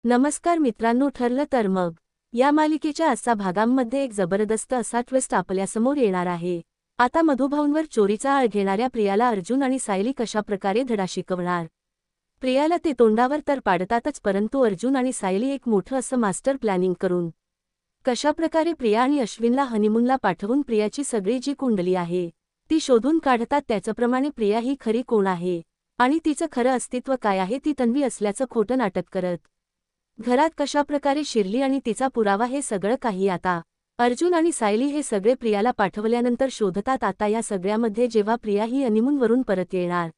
नमस्कार मित्रांनो, ठरलं तर मग या मालिकेच्या आजच्या भागांमध्ये एक जबरदस्त असा ट्विस्ट आपल्यासमोर येणार आहे। आता मधुभाऊंवर चोरीचा आळ घेणाऱ्या प्रियाला अर्जुन आणि सायली कशाप्रकारे धडा शिकवणार। प्रियाला ते तोंडावर तर पाडतातच, परंतु अर्जुन आणि सायली एक मोठं असं मास्टर प्लॅनिंग करून कशाप्रकारे प्रिया आणि अश्विनला हनीमूनला पाठवून प्रियाची सगळी जी कुंडली आहे ती शोधून काढतात। त्याचप्रमाणे प्रिया ही खरी कोण आहे आणि तिचं खरं अस्तित्व काय आहे, ती तन्वी असल्याचं खोटं नाटक करत घरात कशाप्रकारे शिरली आणि तिचा पुरावा, हे सगळं काही आता अर्जुन आणि सायली हे सगळे प्रियाला पाठवल्यानंतर शोधतात। आता या सगळ्यामध्ये जेव्हा प्रिया ही हनीमूनवरून परत येणार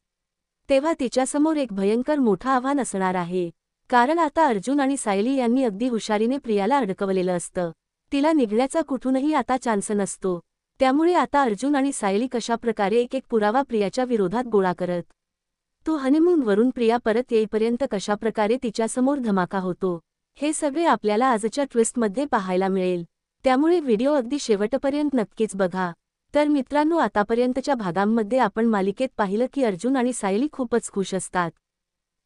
तेव्हा तिच्यासमोर एक भयंकर मोठं आव्हान असणार आहे, कारण आता अर्जुन आणि सायली यांनी अगदी हुशारीने प्रियाला अडकवलेलं असतं। तिला निघण्याचा कुठूनही आता चान्स नसतो। त्यामुळे आता अर्जुन आणि सायली कशाप्रकारे एक एक पुरावा प्रियाच्या विरोधात गोळा करत तो हनीमूनवरून प्रिया परत येईपर्यंत कशाप्रकारे तिच्यासमोर धमाका होतो, हे सगळे आपल्याला आजच्या ट्विस्टमध्ये पाहायला मिळेल। त्यामुळे व्हिडिओ अगदी शेवटपर्यंत नक्कीच बघा। तर मित्रांनो, आतापर्यंतच्या भागांमध्ये आपण मालिकेत पाहिलं की अर्जुन आणि सायली खूपच खुश असतात।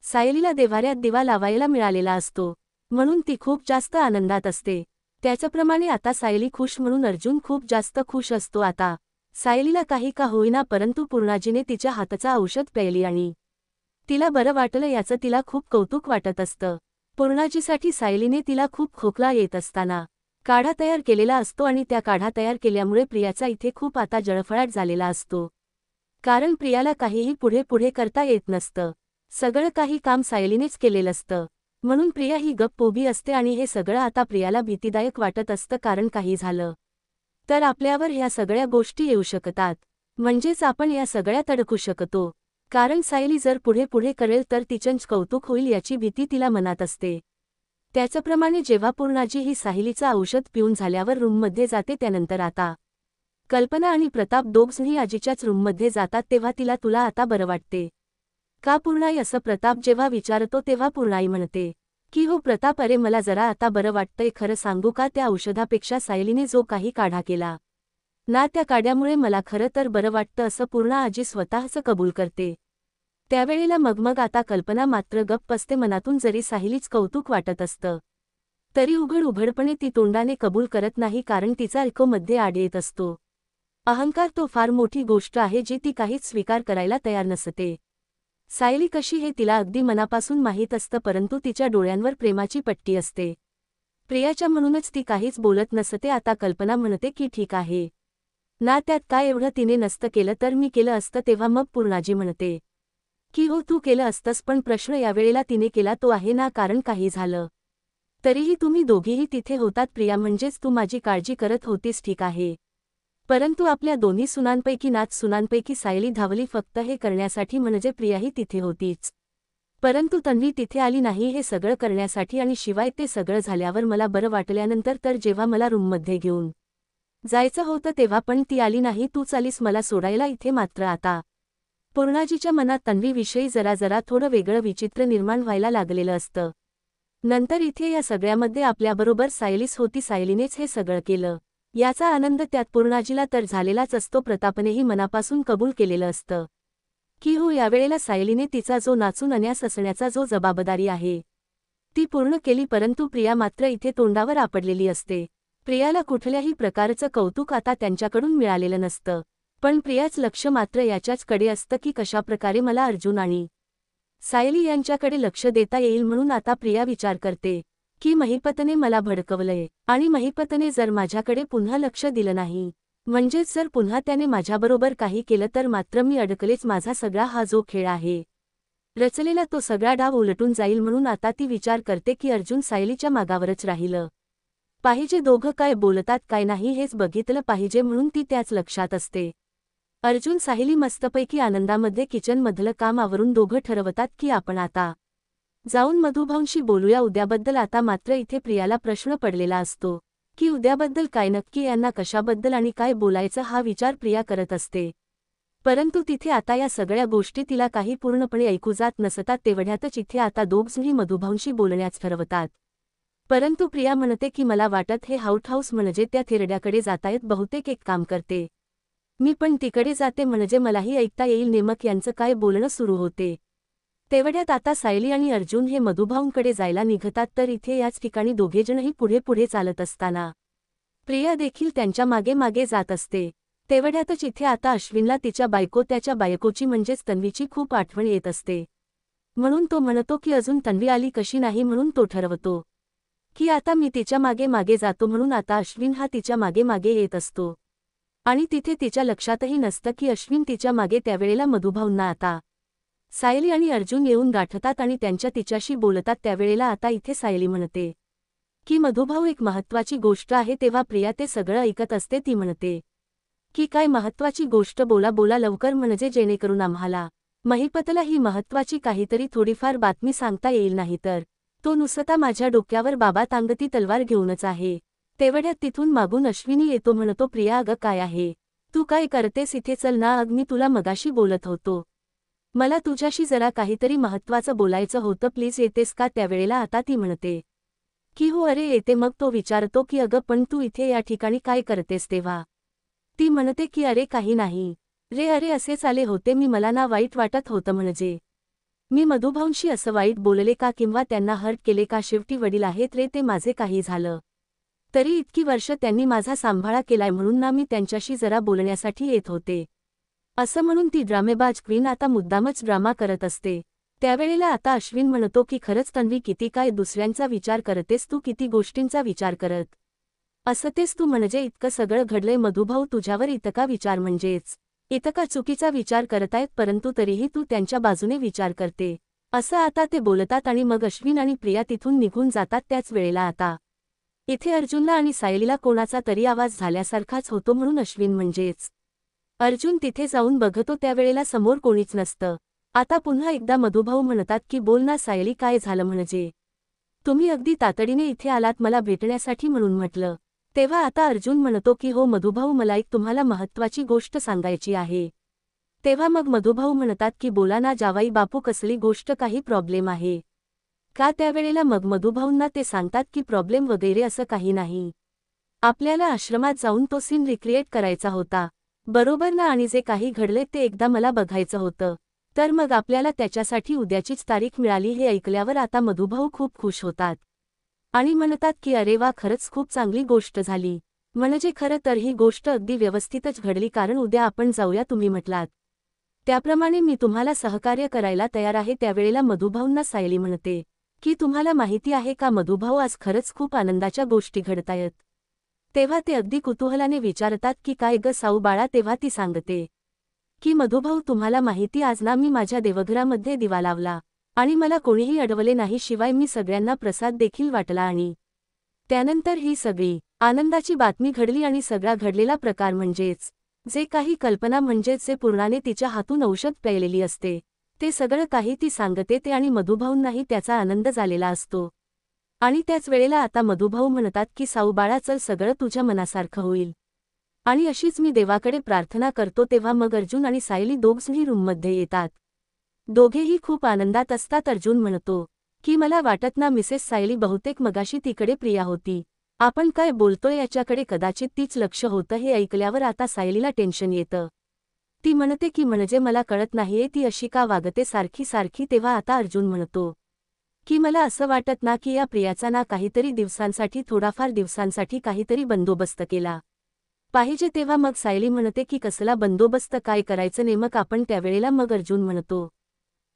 सायलीला देव्हाऱ्यात दिवा लावायला मिळालेला असतो म्हणून ती खूप जास्त आनंदात असते। त्याचप्रमाणे आता सायली खुश म्हणून अर्जुन खूप जास्त खुश असतो। आता सायलीला काही का होईना, परंतु पूर्णाजीने तिच्या हाताचा औषध प्यायली आणि तिला बरं वाटलं, याचं तिला खूप कौतुक वाटत असतं। पूर्णाजीसाठी सायलीने तिला खूप खोकला येत असताना काढा तयार केलेला असतो आणि त्या काढा तयार केल्यामुळे प्रियाचा इथे खूप आता जळफळाट झालेला असतो, कारण प्रियाला काहीही पुढे पुढे करता येत नसतं। सगळं काही काम सायलीनेच केलेलं असतं म्हणून प्रिया ही गप्प उभी असते आणि हे सगळं आता प्रियाला भीतीदायक वाटत असतं, कारण काही झालं तर आपल्यावर ह्या सगळ्या गोष्टी येऊ शकतात, म्हणजेच आपण या सगळ्यात अडकू शकतो। कारण सायली जर पुढे पुढे करेल तर तिचंच कौतुक होईल याची भीती तिला मनात असते। त्याचप्रमाणे जेव्हा पूर्णाजी ही सायलीचं औषध पिऊन झाल्यावर रूममध्ये जाते, त्यानंतर आता कल्पना आणि प्रताप दोघंही आजीच्याच रूममध्ये जातात, तेव्हा तिला तुला आता बरं वाटते का पूर्णाई, असं प्रताप जेव्हा विचारतो तेव्हा पूर्णाई म्हणते की हो प्रताप, अरे मला जरा आता बरं वाटतंय। खरं सांगू का, त्या औषधापेक्षा सायलीने जो काही काढा केला ना, त्या काढ्यामुळे मला खरं तर बरं वाटतं, असं पूर्णा आजी स्वतःच कबूल करते। त्यावेळेला मग आता कल्पना मात्र गप्प असते। मनातून जरी सायलीच कौतुक वाटत असतं तरी उघडपणे ती तोंडाने कबूल करत नाही, कारण तिचा मध्ये आड येत असतो। अहंकार तो फार मोठी गोष्ट आहे जी ती काहीच स्वीकार करायला तयार नसते। सायली कशी हे तिला अगदी मनापासून माहीत असतं, परंतु तिच्या डोळ्यांवर प्रेमाची पट्टी असते प्रियाच्या, म्हणूनच ती काहीच बोलत नसते। आता कल्पना म्हणते की ठीक आहे ना, त्यात काय एवढं, तिने नसतं केलं तर मी केलं असतं। तेव्हा मग पूर्णाजी म्हणते की हो तू केलं असतंस, पण प्रश्न यावेळेला तिने केला तो आहे ना, कारण काही झालं तरीही तुम्ही दोघीही तिथे होतात प्रिया, म्हणजेच तू माझी काळजी करत होतीस, ठीक आहे। परंतु आपल्या दोन्ही सुनांपैकी सुनांपैकी सायली धावली फक्त हे करण्यासाठी, म्हणजे प्रियाही तिथे होतीच, परंतु तन्वी तिथे आली नाही हे सगळं करण्यासाठी। आणि शिवाय ते सगळं झाल्यावर मला बरं वाटल्यानंतर तर जेव्हा मला रूममध्ये घेऊन जायचं होतं तेव्हा पण ती आली नाही, तूच आलीस मला सोडायला इथे। मात्र आता पूर्णाजीच्या मनात तन्वीविषयी जरा थोडं वेगळं विचित्र निर्माण व्हायला लागलेलं असतं। नंतर इथे या सगळ्यामध्ये आपल्याबरोबर सायलीच होती, सायलीनेच हे सगळं केलं याचा आनंद त्यात पूर्णाजीला तर झालेलाच असतो। प्रतापनेही मनापासून कबूल केलेलं असतं की हो, यावेळेला सायलीने तिचा जो नाचून अन्यास असण्याचा जो जबाबदारी आहे ती पूर्ण केली, परंतु प्रिया मात्र इथे तोंडावर आपडलेली असते। प्रियाला कुठल्याही प्रकारचं कौतुक आता त्यांच्याकडून मिळालेलं नसतं, पण प्रियाच लक्ष मात्र याच्याच कडे असतं की कशाप्रकारे मला अर्जुन आणि सायली यांच्याकडे लक्ष देता येईल। म्हणून आता प्रिया विचार करते की महिपतने मला भडकवलंय आणि महिपतने जर माझ्याकडे पुन्हा लक्ष दिलं नाही, म्हणजेच जर पुन्हा त्याने माझ्याबरोबर काही केलं तर मात्र मी अडकलेच। माझा सगळा हा जो खेळ आहे रचलेला तो सगळा डाव उलटून जाईल। म्हणून आता ती विचार करते की अर्जुन सायलीच्या मागावरच राहिलं पाहिजे, दोघं काय बोलतात काय नाही हेच बघितलं पाहिजे, म्हणून ती त्याच लक्षात असते। अर्जुन सायली मस्तपैकी आनंदामध्ये किचनमधलं काम आवरून दोघं ठरवतात की आपण आता जाऊन मधुभाऊंशी बोलूया उद्याबद्दल। आता मात्र इथे प्रियाला प्रश्न पडलेला असतो की उद्याबद्दल काय नक्की, यांना कशाबद्दल आणि काय बोलायचं हा विचार प्रिया करत असते, परंतु तिथे आता या सगळ्या गोष्टी तिला काही पूर्णपणे ऐकू जात नसतात। तेवढ्यातच इथे आता दोघंही मधुभाऊंशी बोलण्यास ठरवतात, परंतु प्रिया म्हणते की मला वाटत हे हाऊस म्हणजे त्या थेरड्याकडे जातायत, बहुतेक एक काम करते मी पण तिकडे जाते, म्हणजे मलाही ऐकता येईल नेमक यांचं काय बोलणं सुरू होते। तेवढ्यात आता सायली आणि अर्जुन हे मधुभाऊंकडे जायला निघतात तर इथे याच ठिकाणी दोघेजणही पुढे पुढे चालत असताना प्रिया देखील त्यांच्या मागे मागे जात असते. तेवढ्यातच इथे आता अश्विनला तिच्या त्याच्या बायकोची म्हणजेच तन्वीची खूप आठवण येत असते. म्हणून तो म्हणतो की अजून तन्वी आली कशी नाही म्हणून तो ठरवतो की आता मी तिच्या मागे मागे जातो. म्हणून आता अश्विन हा तिच्या मागे मागे येत असतो आणि तिथे तिच्या लक्षातही नसतं की अश्विन तिच्या मागे त्यावेळेला मधुभाऊंना आता सायली आणि अर्जुन येऊन गाठतात आणि त्यांच्या तिच्याशी बोलतात. त्यावेळेला आता इथे सायली म्हणते की मधुभाऊ एक महत्त्वाची गोष्ट आहे. तेव्हा प्रिया ते सगळं ऐकत असते. ती म्हणते की काय महत्त्वाची गोष्ट, बोला बोला लवकर म्हणजे जेणेकरून आम्हाला महिपतला ही महत्त्वाची काहीतरी थोडीफार बातमी सांगता येईल. नाही तर तो नुसता माझ्या डोक्यावर बाबा तांगती तलवार घेऊनच आहे. तेवढ्यात तिथून मागून अश्विनी येतो. म्हणतो प्रिया अगं काय आहे, तू काय करतेस इथे, चल ना. अग मी तुला मगाशी बोलत होतो, मला तुझ्याशी जरा काहीतरी महत्त्वाचं बोलायचं होतं, प्लीज येतेस का. त्यावेळेला आता ती म्हणते की हो अरे येते. मग तो विचारतो की अगं पण तू इथे या ठिकाणी काय करतेस. तेव्हा ती म्हणते की अरे काही नाही रे, अरे असेच आले होते मी, मला ना वाईट वाटत होतं, म्हणजे मी मधुभाऊंशी असं वाईट बोलले का किंवा त्यांना हर्ट केले का, शेवटी वडील आहेत रे ते, माझे काही झालं तरी इतकी वर्ष त्यांनी माझा सांभाळा केलाय म्हणून ना मी त्यांच्याशी जरा बोलण्यासाठी येत होते. असं म्हणून ती ड्रामेबाज क्वीन आता मुद्दामच ड्रामा करत असते. त्यावेळेला आता अश्विन म्हणतो की खरंच तन्वी किती काय दुसऱ्यांचा विचार करतेस तू, किती गोष्टींचा विचार करत असतेस तू, म्हणजे इतकं सगळं घडलंय मधुभाऊ तुझ्यावर, इतका विचार म्हणजेच इतका चुकीचा विचार करतायत परंतु तरीही तू त्यांच्या बाजूने विचार करते. असं आता ते बोलतात आणि मग अश्विन आणि प्रिया तिथून निघून जातात. त्याच वेळेला आता इथे अर्जुनला आणि सायलीला कोणाचा तरी आवाज झाल्यासारखाच होतो. म्हणून अश्विन म्हणजेच अर्जुन तिथे जाऊन बघतो. त्यावेळेला समोर कोणीच नसतं. आता पुन्हा एकदा मधुभाऊ म्हणतात की बोल ना सायली, काय झालं, म्हणजे तुम्ही अगदी तातडीने इथे आलात मला भेटण्यासाठी म्हणून म्हटलं. तेव्हा आता अर्जुन म्हणतो की हो मधुभाऊ, मला एक तुम्हाला महत्त्वाची गोष्ट सांगायची आहे. तेव्हा मग मधुभाऊ म्हणतात की बोला ना जावाई बापू, कसली गोष्ट, काही प्रॉब्लेम आहे का. त्यावेळेला मग मधुभाऊंना ते सांगतात की प्रॉब्लेम वगैरे असं काही नाही, आपल्याला आश्रमात जाऊन तो सीन रिक्रिएट करायचा होता, बरोबर ना, आणि जे काही घडले ते एकदा मला बघायचं होतं, तर मग आपल्याला त्याच्यासाठी उद्याचीच तारीख मिळाली. हे ऐकल्यावर आता मधुभाऊ खूप खुश होतात आणि म्हणतात की अरे वा, खरंच खूप चांगली गोष्ट झाली, म्हणजे खरं तर ही गोष्ट अगदी व्यवस्थितच घडली, कारण उद्या आपण जाऊया तुम्ही म्हटलात त्याप्रमाणे मी तुम्हाला सहकार्य करायला तयार आहे. त्यावेळेला मधुभाऊंना सायली म्हणते की तुम्हाला माहिती आहे का मधुभाऊ, आज खरंच खूप आनंदाच्या गोष्टी घडतायत. तेव्हा ते अगदी कुतूहलाने विचारतात की काय ग साऊ बाळा. तेव्हा ती सांगते की मधुभाऊ, तुम्हाला माहिती आज ना मी माझ्या देवघरामध्ये दिवा लावला आणि मला कोणीही अडवले नाही, शिवाय मी सगळ्यांना प्रसाद देखील वाटला आणि त्यानंतर ही सगळी आनंदाची बातमी घडली आणि सगळा घडलेला प्रकार म्हणजेच जे काही कल्पना म्हणजेच जे पूर्णाने तिच्या हातून औषध प्यायलेली असते ते सगळं काही ती सांगते ते, आणि मधुभाऊंनाही त्याचा आनंद झालेला असतो. आणि त्याच वेळेला आता मधुभाऊ म्हणतात की साऊ बाळा, चल सगळं तुझ्या मनासारखं होईल आणि अशीच मी देवाकडे प्रार्थना करतो. तेव्हा मग अर्जुन आणि सायली दोघंही रूममध्ये येतात. दोघेही खूप आनंदात असतात. अर्जुन म्हणतो की मला वाटत ना मिसेस सायली बहुतेक मगाशी तिकडे प्रिया होती, आपण काय बोलतोय याच्याकडे कदाचित तीच लक्ष होतं. हे ऐकल्यावर आता सायलीला टेन्शन येतं. ती म्हणते की म्हणजे मला कळत नाहीये ती अशी का वागते सारखी सारखी. तेव्हा आता अर्जुन म्हणतो की मला असं वाटत ना की या प्रियाचा ना काहीतरी दिवसांसाठी, थोडाफार दिवसांसाठी काहीतरी बंदोबस्त केला पाहिजे. तेव्हा मग सायली म्हणते की कसला बंदोबस्त, काय करायचं नेमकं आपण. त्यावेळेला मग अर्जुन म्हणतो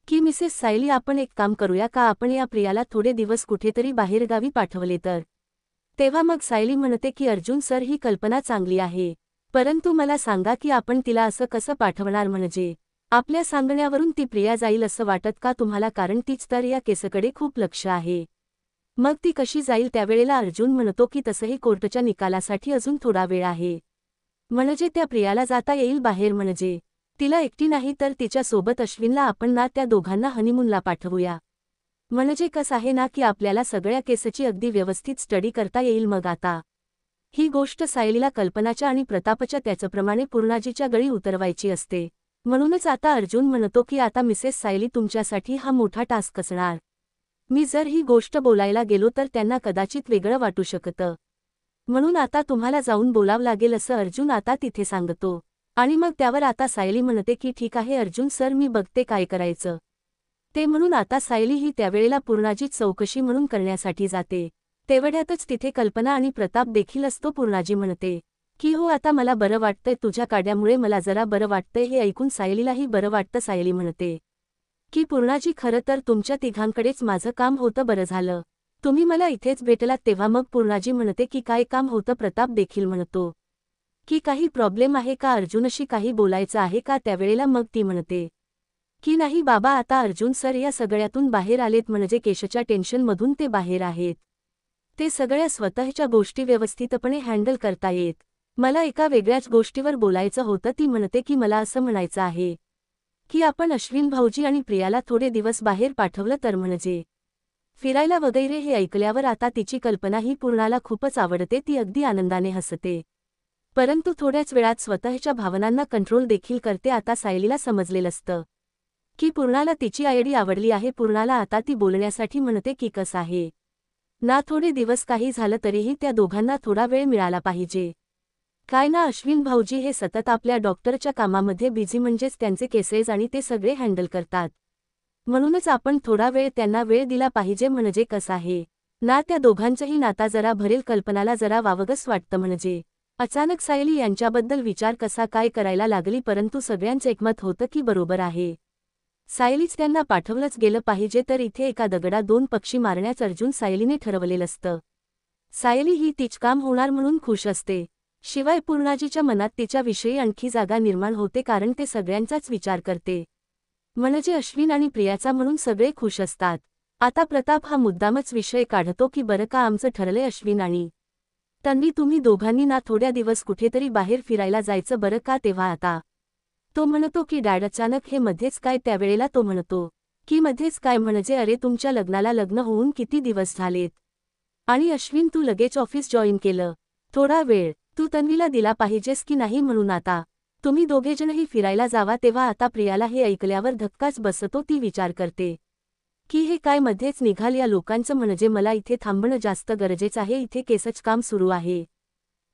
की मिसेस सायली, आपण एक काम करूया का, आपण या प्रियाला थोडे दिवस कुठेतरी बाहेरगावी पाठवले तर. तेव्हा मग सायली म्हणते की अर्जुन सर, ही कल्पना चांगली आहे, परंतु मला सांगा की आपण तिला असं कसं पाठवणार, म्हणजे आपल्या सांगण्यावरून ती प्रिया जाईल असं वाटत का तुम्हाला, कारण तीच तर या केसकडे खूप लक्ष आहे, मग ती कशी जाईल. त्यावेळेला अर्जुन म्हणतो की तसंही कोर्टच्या निकालासाठी अजून थोडा वेळ आहे, म्हणजे त्या प्रियाला जाता येईल बाहेर, म्हणजे तिला एकटी नाही तर तिच्या सोबत अश्विनला आपण ना त्या दोघांना हनीमूनला पाठवूया, म्हणजे कसं आहे ना की आपल्याला सगळ्या केसची अगदी व्यवस्थित स्टडी करता येईल. मग आता ही गोष्ट सायलीला कल्पनाच्या आणि प्रतापच्या त्याचप्रमाणे पूर्णाजीच्या गळी उतरवायची असते. म्हणूनच आता अर्जुन म्हणतो की आता मिसेस सायली, तुमच्यासाठी हा मोठा टास्क असणार, मी जर ही गोष्ट बोलायला गेलो तर त्यांना कदाचित वेगळं वाटू शकतं, म्हणून आता तुम्हाला जाऊन बोलावं लागेल असं अर्जुन आता तिथे सांगतो. आणि मग त्यावर आता सायली म्हणते की ठीक आहे अर्जुन सर, मी बघते काय करायचं. ते म्हणून आता सायली ही त्यावेळेला पूर्णाजी चौकशी म्हणून करण्यासाठी जाते. तेवढ्यातच तिथे कल्पना आणि प्रताप देखील असतो. पूर्णाजी म्हणते की हो आता मला बरं वाटतंय, तुझ्या काड्यामुळे मला जरा बरं वाटतंय. हे ऐकून सायलीलाही बरं वाटतं. सायली म्हणते की पूर्णाजी खरं तर तुमच्या तिघांकडेच माझं काम होतं, बरं झालं तुम्ही मला इथेच भेटलात तेव्हा. मग पूर्णाजी म्हणते की काय काम होतं. प्रताप देखील म्हणतो की काही प्रॉब्लेम आहे का, अर्जुनशी काही बोलायचं आहे का. त्यावेळेला मग ती म्हणते की नाही बाबा, आता अर्जुन सर या सगळ्यातून बाहेर आलेत, म्हणजे केशच्या टेन्शनमधून ते बाहेर आहेत. ते सगळ्या स्वतःच्या गोष्टी व्यवस्थितपणे हँडल करता येत. मला एका वेगळ्याच गोष्टीवर बोलायचं होतं. ती म्हणते की मला असं म्हणायचं आहे की आपण अश्विन भाऊजी आणि प्रियाला थोडे दिवस बाहेर पाठवलं तर, म्हणजे फिरायला वगैरे. हे ऐकल्यावर आता तिची कल्पना ही पूर्णाला खूपच आवडते. ती अगदी आनंदाने हसते, परंतु थोड्याच वेळात स्वतःच्या भावनांना कंट्रोल देखील करते. आता सायलीला समजलेलं असतं की पूर्णाला तिची आयडी आवडली आहे. पूर्णाला आता ती बोलण्यासाठी म्हणते की कसं आहे ना, थोडे दिवस काही झालं तरीही त्या दोघांना थोडा वेळ मिळाला पाहिजे. काय ना, अश्विन भाऊजी हे सतत आपल्या डॉक्टरच्या कामामध्ये बिझी, म्हणजेच त्यांचे केसेस आणि ते सगळे हँडल करतात. म्हणूनच आपण थोडा वेळ त्यांना वेळ दिला पाहिजे. म्हणजे कसं आहे ना, त्या दोघांचंही नाता जरा भरेल. कल्पनाला जरा वावगस वाटतं. म्हणजे अचानक सायली यांच्याबद्दल विचार कसा काय करायला लागली, परंतु सगळ्यांचं एकमत होतं की बरोबर आहे, सायलीच त्यांना पाठवलंच गेलं पाहिजे. तर इथे एका दगडा दोन पक्षी मारण्याचं अर्जुन सायलीने ठरवलेलं असतं. सायली ही तीच काम होणार म्हणून खुश असते. शिवाय पूर्णाजीच्या मनात तिच्याविषयी आणखी जागा निर्माण होते, कारण ते सगळ्यांचाच विचार करते. म्हणजे अश्विन आणि प्रियाचा, म्हणून सगळे खुश असतात. आता प्रताप हा मुद्दामच विषय काढतो की बरं का, आमचं ठरलंय अश्विन आणि तन्वी, तुम्ही दोघांनी ना थोड्या दिवस कुठेतरी बाहेर फिरायला जायचं बरं का. तेव्हा आता तो म्हणतो की डॅड, अचानक हे मध्येच काय. त्यावेळेला तो म्हणतो की मध्येच काय म्हणजे, अरे तुमच्या लग्न होऊन किती दिवस झालेत, आणि अश्विन तू लगेच ऑफिस जॉईन केलं. थोडा वेळ तू तन्वीला दिला पाहिजेस की नाही, म्हणून आता तुम्ही दोघेजणही फिरायला जावा. तेव्हा आता प्रियाला हे ऐकल्यावर धक्काच बसतो. ती विचार करते की हे काय मध्येच निघाल या लोकांचं, म्हणजे मला इथे थांबणं जास्त गरजेचं आहे. इथे केसच काम सुरू आहे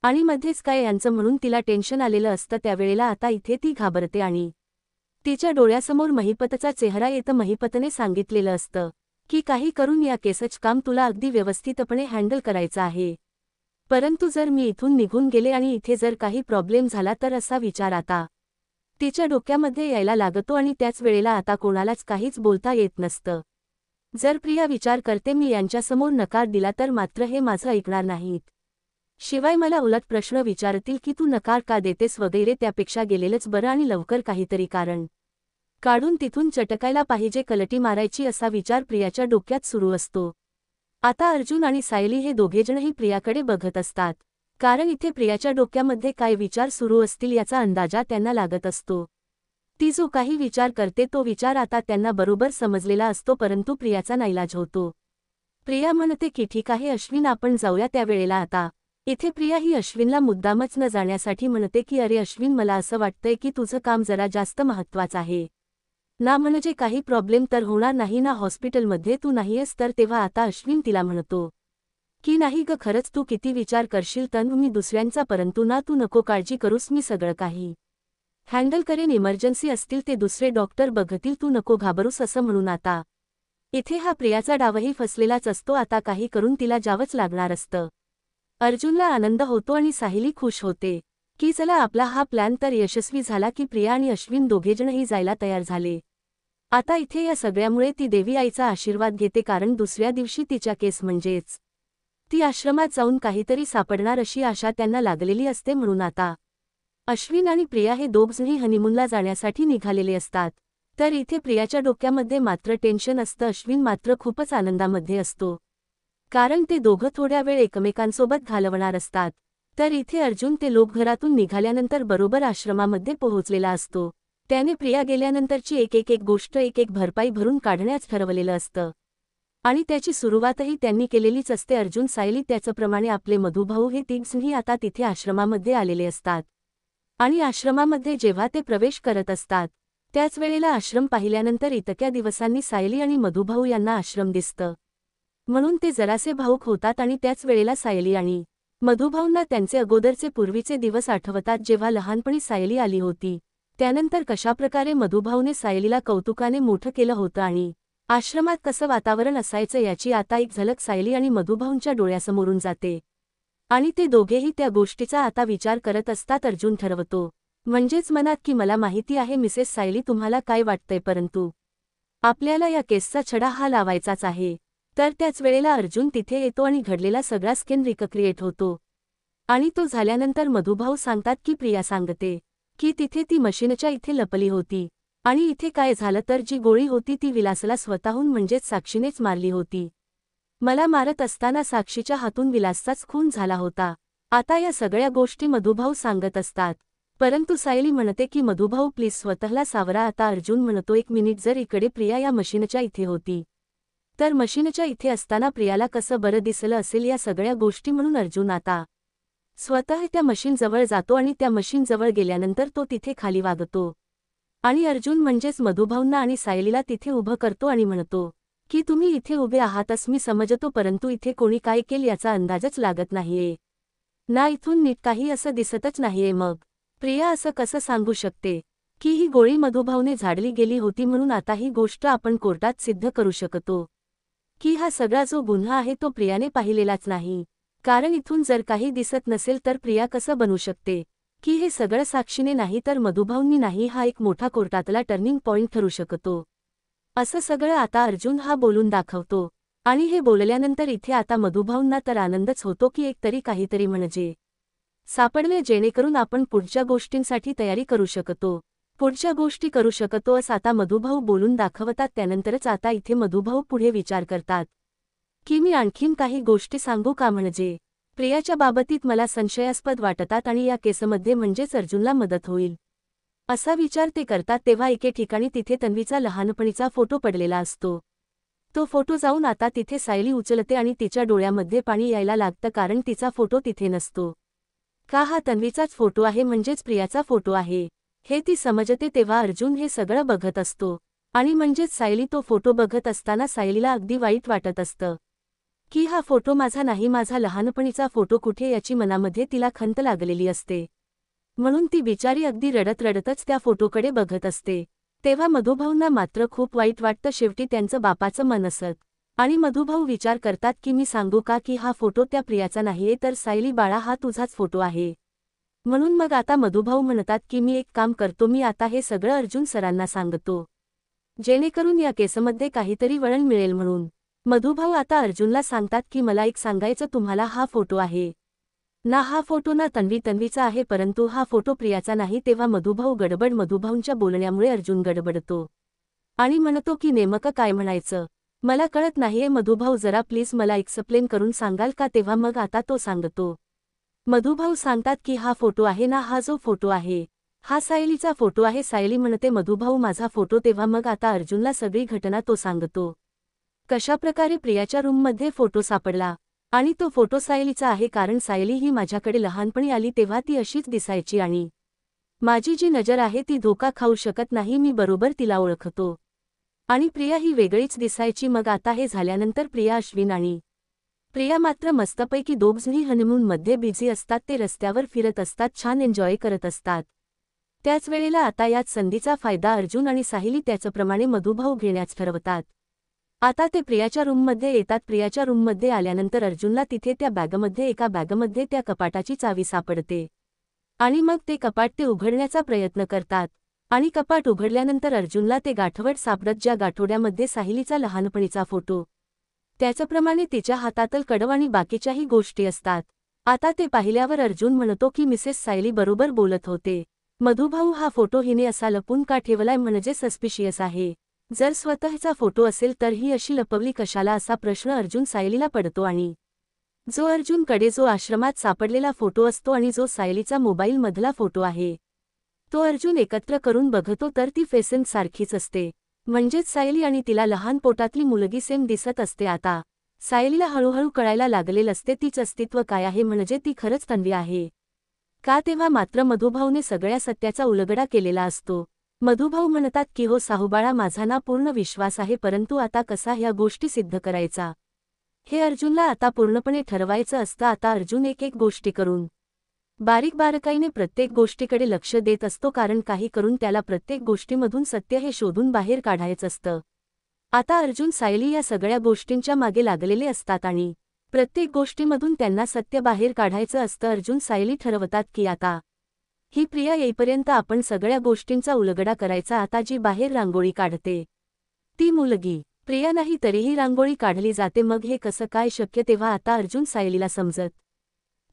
आणि मध्येच काय यांचं, म्हणून तिला टेन्शन आलेलं असतं. त्यावेळेला आता इथे ती घाबरते आणि तिच्या डोळ्यासमोर महिपतचा चेहरा येतं. महिपतने सांगितलेलं असतं की काही करून या केसच काम तुला अगदी व्यवस्थितपणे हँडल करायचं आहे, परंतु जर मी इथून निघून गेले आणि इथे जर काही प्रॉब्लेम झाला तर, असा विचार आता तिच्या डोक्यामध्ये यायला लागतो. आणि त्याच वेळेला आता कोणालाच काहीच बोलता येत नसतं. जर प्रिया विचार करते मी यांच्यासमोर नकार दिला तर मात्र हे माझं ऐकणार नाहीत, शिवाय मला उलट प्रश्न विचारतील की तू नकार का देतेस वगैरे. त्यापेक्षा गेलेलंच बरं आणि लवकर काहीतरी कारण काढून तिथून चटकायला पाहिजे, कलटी मारायची, असा विचार प्रियाच्या डोक्यात सुरू असतो. आता अर्जुन आणि सायली हे दोघेजणही प्रियाकडे बघत असतात, कारण इथे प्रियाच्या डोक्यामध्ये काय विचार सुरू असतील याचा अंदाजा त्यांना लागत असतो. ती जो काही विचार करते तो विचार आता त्यांना बरोबर समजलेला असतो, परंतु प्रियाचा नाईलाज होतो. प्रिया म्हणते की ठीक आहे अश्विन, आपण जाऊया. त्यावेळेला आता इथे प्रिया ही अश्विनला मुद्दामच न जाण्यासाठी म्हणते की अरे अश्विन, मला असं वाटतंय की तुझं काम जरा जास्त महत्त्वाचं आहे ना, म्हणजे काही प्रॉब्लेम तर होणार नाही ना हॉस्पिटलमध्ये तू नाहीयेस तर. तेव्हा आता अश्विन तिला म्हणतो की नाही ग, खरंच तू किती विचार करशील तन, मी दुसऱ्यांचा, परंतु ना तू नको काळजी करूस, मी सगळं काही हँडल करेन. इमर्जन्सी असतील ते दुसरे डॉक्टर बघतील, तू नको घाबरूस, असं म्हणून आता इथे हा प्रियाचा डावही फसलेलाच असतो. आता काही करून तिला जावंच लागणार असतं. अर्जुनला आनंद होतो आणि सायली खुश होते की चला आपला हा प्लॅन तर यशस्वी झाला की प्रिया आणि अश्विन दोघेजणही जायला तयार झाले. आता इथे या सगळ्यामुळे ती देवी आईचा आशीर्वाद घेते, कारण दुसऱ्या दिवशी तिच्या केस म्हणजेच ती आश्रमात जाऊन काहीतरी सापडणार अशी आशा त्यांना लागलेली असते. म्हणून आता अश्विन आणि प्रिया हे दोघजणी हनीमूनला जाण्यासाठी निघालेले असतात. तर इथे प्रियाच्या डोक्यामध्ये मात्र टेन्शन असतं. अश्विन मात्र खूपच आनंदामध्ये असतो, कारण ते दोघं थोड्या वेळ एकमेकांसोबत घालवणार असतात. तर इथे अर्जुन ते लोक घरातून निघाल्यानंतर बरोबर आश्रमामध्ये पोहोचलेला असतो. त्याने प्रिया गेल्यानंतरची एक गोष्ट एक भरपाई भरून काढण्यास ठरवलेलं असतं, आणि त्याची सुरुवातही त्यांनी केलेलीच असते. अर्जुन, सायली, त्याचप्रमाणे आपले मधुभाऊ हे तिघजणही आता तिथे आश्रमामध्ये आलेले असतात. आणि आश्रमामध्ये जेव्हा ते प्रवेश करत असतात त्याच वेळेला आश्रम पाहिल्यानंतर इतक्या दिवसांनी सायली आणि मधुभाऊ यांना आश्रम दिसतं, म्हणून ते जरासे भावुक होतात. आणि त्याच वेळेला सायली आणि मधुभाऊंना त्यांचे अगोदरचे पूर्वीचे दिवस आठवतात, जेव्हा लहानपणी सायली आली होती. त्यानंतर कशाप्रकारे मधुभाऊने सायलीला कौतुकाने मोठं केलं होतं आणि आश्रमात कसं वातावरण असायचं याची आता एक झलक सायली आणि मधुभाऊंच्या डोळ्यासमोरून जाते. आणि ते दोघेही त्या गोष्टीचा आता विचार करत असतात. अर्जुन ठरवतो म्हणजेच मनात की मला माहिती आहे मिसेस सायली तुम्हाला काय वाटतंय, परंतु आपल्याला या केसचा छडा हा लावायचाच आहे. तर त्याच वेळेला अर्जुन तिथे येतो आणि घडलेला सगळा स्कॅन रिक्रिएट होतो. आणि तो झाल्यानंतर मधुभाऊ सांगतात की प्रिया सांगते की तिथे ती मशीनच्या इथे लपली होती. आणि इथे काय झालं तर जी गोळी होती ती विलासला स्वतःहून म्हणजेच साक्षीनेच मारली होती. मला मारत असताना साक्षीच्या हातून विलासचाच खून झाला होता. आता या सगळ्या गोष्टी मधुभाऊ सांगत असतात. परंतु सायली म्हणते की मधुभाऊ प्लीज स्वतःला सावरा. आता अर्जुन म्हणतो एक मिनिट, जर इकडे प्रिया या मशीनच्या इथे होती तर मशीनच्या इथे असताना प्रियाला कसं बरं दिसलं असेल या सगळ्या गोष्टी. म्हणून अर्जुन आता स्वतः त्या मशीनजवळ जातो आणि त्या मशीनजवळ गेल्यानंतर तो तिथे खाली वागतो. आणि अर्जुन म्हणजेच मधुभाऊंना आणि सायलीला तिथे उभं करतो आणि म्हणतो की तुम्ही इथे उभे आहातच मी समजतो, परंतु इथे कोणी काय केलं याचा अंदाजच लागत नाहीये ना. इथून नीट काही असं दिसतच नाहीये. मग प्रिया असं कसं सांगू शकते की ही गोळी मधुभाऊने झाडली गेली होती. म्हणून आता ही गोष्ट आपण कोर्टात सिद्ध करू शकतो की हा सगळा जो गुन्हा आहे तो प्रियाने पाहिलेलाच नाही. कारण इथून जर काही दिसत नसेल तर प्रिया कसं बनू शकते की हे सगळं साक्षीने नाही तर मधुभाऊंनी नाही. हा एक मोठा कोर्टातला टर्निंग पॉइंट ठरू शकतो. असं सगळं आता अर्जुन हा बोलून दाखवतो. आणि हे बोलल्यानंतर इथे आता मधुभाऊंना तर आनंदच होतो की एक तरी काहीतरी म्हणजे सापडले, जेणेकरून आपण पुढच्या गोष्टींसाठी तयारी करू शकतो, पुढच्या गोष्टी करू शकतो असं आता मधुभाऊ बोलून दाखवतात. त्यानंतरच आता इथे मधुभाऊ पुढे विचार करतात की मी आणखीन काही गोष्टी सांगू का, म्हणजे प्रियाच्या बाबतीत मला संशयास्पद वाटतात आणि या केसमध्ये म्हणजेच अर्जुनला मदत होईल असा विचार ते करतात. तेव्हा एके ठिकाणी तिथे तन्वीचा लहानपणीचा फोटो पडलेला असतो. तो फोटो जाऊन आता तिथे सायली उचलते आणि तिच्या डोळ्यामध्ये पाणी यायला लागतं, कारण तिचा फोटो तिथे नसतो. का हा तन्वीचाच फोटो आहे, म्हणजेच प्रियाचा फोटो आहे हे ती समजते. तेव्हा अर्जुन हे सगळं बघत असतो आणि म्हणजेच सायली तो फोटो बघत असताना सायलीला अगदी वाईट वाटत असतं की हा फोटो माझा नाही, माझा लहानपणीचा फोटो कुठे याची मनामध्ये तिला खंत लागलेली असते. म्हणून ती बिचारी अगदी रडत रडतच त्या फोटोकडे बघत असते. तेव्हा मधुभाऊंना मात्र खूप वाईट वाटतं. शेवटी त्यांचं बापाचं मन असत आणि मधुभाऊ विचार करतात की मी सांगू का की हा फोटो त्या प्रियाचा नाहीये, तर सायली बाळा हा तुझाच फोटो आहे. म्हणून मग आता मधुभाऊ म्हणतात की मी एक काम करतो, मी आता हे सगळं अर्जुन सरांना सांगतो, जेणेकरून या केसमध्ये काहीतरी वळण मिळेल. म्हणून मधुभाऊ आता अर्जुनला सांगतात की मला एक सांगायचं तुम्हाला, हा फोटो आहे ना, हा फोटो ना तन्वीचा आहे, परंतु हा फोटो प्रियाचा नाही. तेव्हा मधुभाऊ गडबड, मधुभाऊंच्या बोलण्यामुळे अर्जुन गडबडतो आणि म्हणतो की नेमकं काय म्हणायचं मला कळत नाहीये. मधुभाऊ जरा प्लीज मला एक्सप्लेन करून सांगाल का. तेव्हा मग आता तो सांगतो. मधुभाऊ सांगतात की हा फोटो आहे ना, हा जो फोटो आहे हा सायलीचा फोटो आहे. सायली म्हणते मधुभाऊ माझा फोटो. तेव्हा मग आता अर्जुनला सगळी घटना तो सांगतो, कशाप्रकारे प्रियाच्या रूममध्ये फोटो सापडला. आणि तो फोटो सायलीचा आहे, कारण सायली ही माझ्याकडे लहानपणी आली तेव्हा ती अशीच दिसायची आणि माझी जी नजर आहे ती धोका खाऊ शकत नाही, मी बरोबर तिला ओळखतो. आणि प्रिया ही वेगळीच दिसायची. मग आता हे झाल्यानंतर प्रिया, अश्विन आणि प्रिया मात्र मस्तपैकी दोघजणी हनीमूनमध्ये बिझी असतात. ते रस्त्यावर फिरत असतात, छान एन्जॉय करत असतात. त्याच वेळेला आता याच संधीचा फायदा अर्जुन आणि सायली त्याचप्रमाणे मधुभाऊ घेण्यास ठरवतात. आता ते प्रियाच्या रूममध्ये येतात. प्रियाच्या रूममध्ये आल्यानंतर अर्जुनला तिथे त्या बॅगमध्ये, एका बॅगमध्ये त्या कपाटाची चावी सापडते आणि मग ते कपाट ते उघडण्याचा प्रयत्न करतात. आणि कपाट उघडल्यानंतर अर्जुनला ते गाठवड सापडत, ज्या गाठोड्यामध्ये सायलीचा लहानपणीचा फोटो, त्याचप्रमाणे तिच्या हातातल कडव आणि बाकीच्याही गोष्टी असतात. आता ते पाहिल्यावर अर्जुन म्हणतो की मिसेस सायली बरोबर बोलत होते, मधुभाऊ हा फोटो हिने असा लपून का ठेवलाय, म्हणजे सस्पिशियस आहे. जर स्वतःचा फोटो असेल तर ही अशी लपवली कशाला, असा प्रश्न अर्जुन सायलीला पडतो. आणि जो अर्जुनकडे जो आश्रमात सापडलेला फोटो असतो आणि जो सायलीचा मोबाईल मधला फोटो आहे तो अर्जुन एकत्र करून बघतो तर ती फेसेन सारखीच असते, म्हणजेच सायली आणि तिला लहान पोटातली मुलगी सेम दिसत असते. आता सायलीला हळूहळू कळायला लागलेलं असते तीच अस्तित्व काय आहे, म्हणजे ती खरंच तन्वी आहे का. तेव्हा मात्र मधुभाऊने सगळ्या सत्याचा उलगडा केलेला असतो. मधुभाऊ म्हणतात की हो साहूबाळा, माझा ना पूर्ण विश्वास आहे, परंतु आता कसा ह्या गोष्टी सिद्ध करायचा हे अर्जुनला आता पूर्णपणे ठरवायचं असतं. आता अर्जुन एक एक गोष्टी करून बारीक बारकाईने प्रत्येक गोष्टीकडे लक्ष देत असतो, कारण काही करून त्याला प्रत्येक गोष्टीमधून सत्य हे शोधून बाहेर काढायचं असतं. आता अर्जुन सायली या सगळ्या गोष्टींच्या मागे लागलेले असतात आणि प्रत्येक गोष्टीमधून त्यांना सत्य बाहेर काढायचं असतं. अर्जुन सायली ठरवतात की आता ही प्रिया येईपर्यंत आपण सगळ्या गोष्टींचा उलगडा करायचा. आता जी बाहेर रांगोळी काढते ती मुलगी प्रिया नाही, तरीही रांगोळी काढली जाते. मग हे कसं काय शक्य? तेव्हा आता अर्जुन सायलीला समजत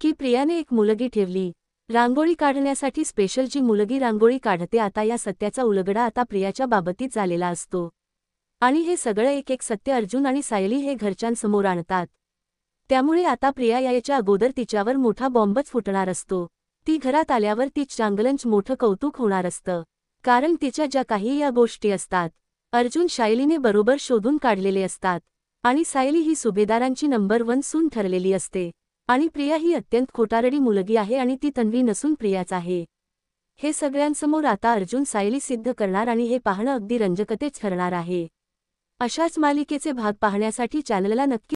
की प्रियाने एक मुलगी ठेवली रांगोळी काढण्यासाठी, स्पेशल जी मुलगी रांगोळी काढते. आता या सत्याचा उलगडा आता प्रियाच्या बाबतीत झालेला असतो आणि हे सगळं एक एक सत्य अर्जुन आणि सायली हे घरच्यांसमोर आणतात. त्यामुळे आता प्रिया यायच्या अगोदर तिच्यावर मोठा बॉम्बच फुटणार असतो. ती घरात आल्यावर ती चांगलंच मोठं कौतुक होणार असतं, कारण तिच्या ज्या काही या गोष्टी असतात अर्जुन सायलीने बरोबर शोधून काढलेले असतात. आणि सायली ही सुभेदारांची नंबर 1 सून ठरलेली असते आणि प्रिया ही अत्यंत खोटारडी मुलगी आहे आणि ती तन्वी नसून प्रियाच आहे. हे सगळ्यांसमोर आता अर्जुन सायली सिद्ध करणार आणि हे पाहणं अगदी रंजकतेच ठरणार आहे. अशाच मालिकेचे भाग पाहण्यासाठी चॅनलला नक्की